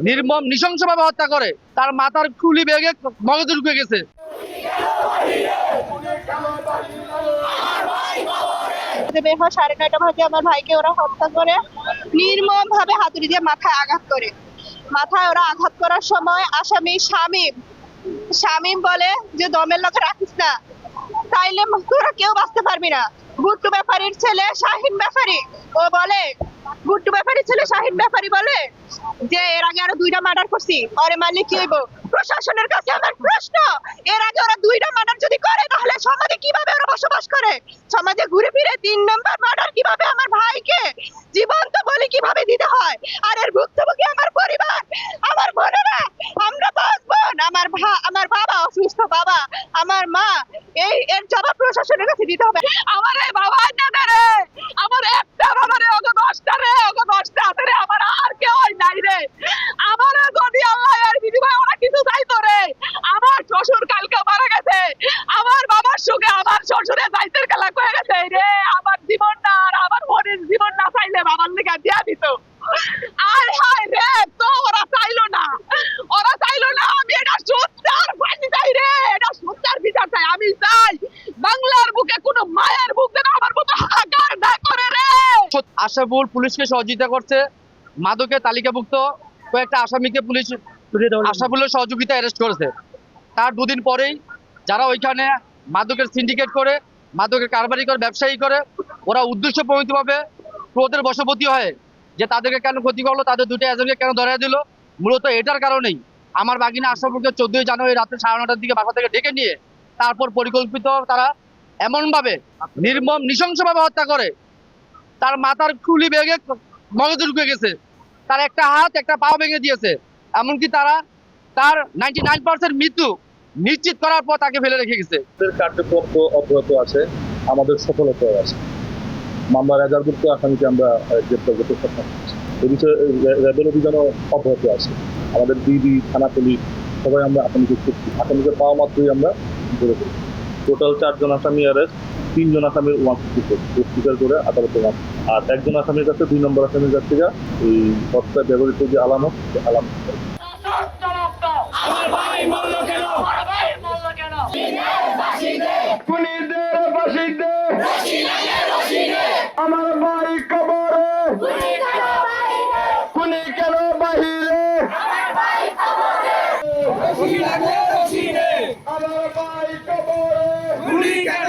নির্মম নৃশংসভাবে হত্যা করে। তার মাথার খুলি ভেঙে মগজে ঢুকে গেছে। বের হয় 9:30 বাজে আমার ভাইকে ওরা হত্যা করে, নির্মম ভাবে হাতুড়ি দিয়ে মাথায় আঘাত করে। মাথায় ওরা আঘাত করার সময় আসামি শামীম বলে যে দমের লগে রাখিস না, তাইলে তোরা কেউ বাঁচতে পারবি না। গুড্ডু ব্যাপারীর ছেলে শাহিন ব্যাপারী ও বলে, গুড্ডু ব্যাপারীর ছেলে শাহিন ব্যাপারী বলে যে এর আগে আরো 2টা মার্ডার করছি, পরে মারলে কি হইব? প্রশাসনের কাছে আমার প্রশ্ন, এর আগে ওরা 2টা মার্ডার যদি করে তাহলে সমাজে কিভাবে ওরা বসবাস করে? সমাজে ঘুরে ফিরে 3 নম্বর মার্ডার কিভাবে আমার ভাইকে জীবন্ত বলি কিভাবে দিতে হয়? আর এর ভুক্তভোগী আমার পরিবার, আমার বোনেরা, আমরা 5 বোন, আমার বাবা অসুস্থ, বাবা, আমার মা। এর জবাব প্রশাসনের কাছে দিতে হবে। আমার এই বাবা না রে, আমার একটা বাবা রে, ওগো 10টা রে, ওগো 10টা আছে রে, আমার আর কেউ নাই রে। আমার যদি আল্লাহ এর বিনিময়ে ওরা কিছু চাইতো রে, আমার শ্বশুর কালকে মারা গেছে, আমার বাবার সঙ্গে আমার শ্বশুরে যাইতের কালা হয়ে গেছে রে। আমার জীবন না আর আমার বোনের জীবন না চাইলে বাবার লেগে দিয়া দিত। আর হায় রে, তো ওরা চাইলো না, ওরা চাইলো না। আমি এটা সত্যার ফাঁসি চাই রে, এটা সত্যার বিচার চাই। আমি চাই বাংলার বুকে কোনো মায়ের বুক যেন আমার মতো হাহাকার না করে রে। আশরাফুল পুলিশকে সহযোগিতা করছে, মাদকের তালিকাভুক্ত কয়েকটা আসামিকে পুলিশ আশরাফুলের সহযোগিতা অ্যারেস্ট করেছে। তার 2 দিন পরেই যারা ওইখানে মাদকের সিন্ডিকেট করে, মাদকের কারবারি করে, ব্যবসায়ী করে, ওরা উদ্দেশ্য প্রণীতভাবে ক্রোধের বশবর্তী হয় যে তাদেরকে কেন ক্ষতি করলো, তাদের 2টা এজেন্টকে কেন ধরে দিল। মূলত এটার কারণেই আমার বাগিনা আশরাফুলকে 14ই জানুয়ারি রাতে 9:30টার দিকে বাসা থেকে ডেকে নিয়ে তারপর পরিকল্পিত তারা এমনভাবে নির্মম নৃশংসভাবে হত্যা করে। তার মাথার খুলি ভেঙে মগজে ঢুকে গেছে, তার একটা হাত একটা পাও ভেঙে দিয়েছে। এমনকি তারা তার 99% মৃত্যু নিশ্চিত করার পর তাকে ফেলে রেখে গেছে। কার্যক্রম অব্যাহত আছে, আমাদের সফলতাও আছে। মামলার এজাহারভুক্ত আসামিকে আমরা গ্রেপ্তার করতে সক্ষম হয়েছি। এ বিষয়ে র্যাবের অভিযানও অব্যাহত আছে। আমাদের ডিবি, থানা পুলিশ সবাই আমরা আসামিকে খুঁজছি। আসামিকে পাওয়া মাত্রই আমরা ধরে ফেলি। টোটাল 4 জন আসামি অ্যারেস্ট, 3 জন আসামির 154 স্বীকার করে আদালতে মাপ। আর একজন আসামির কাছে 2 নম্বর আসামির কাছ থেকে এই হত্যায় ব্যবহৃত যে আলামত আমার ভাই মরলো কেন? আমার ভাই মরলো কেন? খুনিদের ফাঁসি দে, রশি লাগে রশি দে, আমার ভাই কবরে, খুনি কেন বাহিরে? খুনি কেন বাহিরে, আমার ভাই কবরে, রশি লাগে রশি দে, আমার ভাই কবরে, খুনি কেন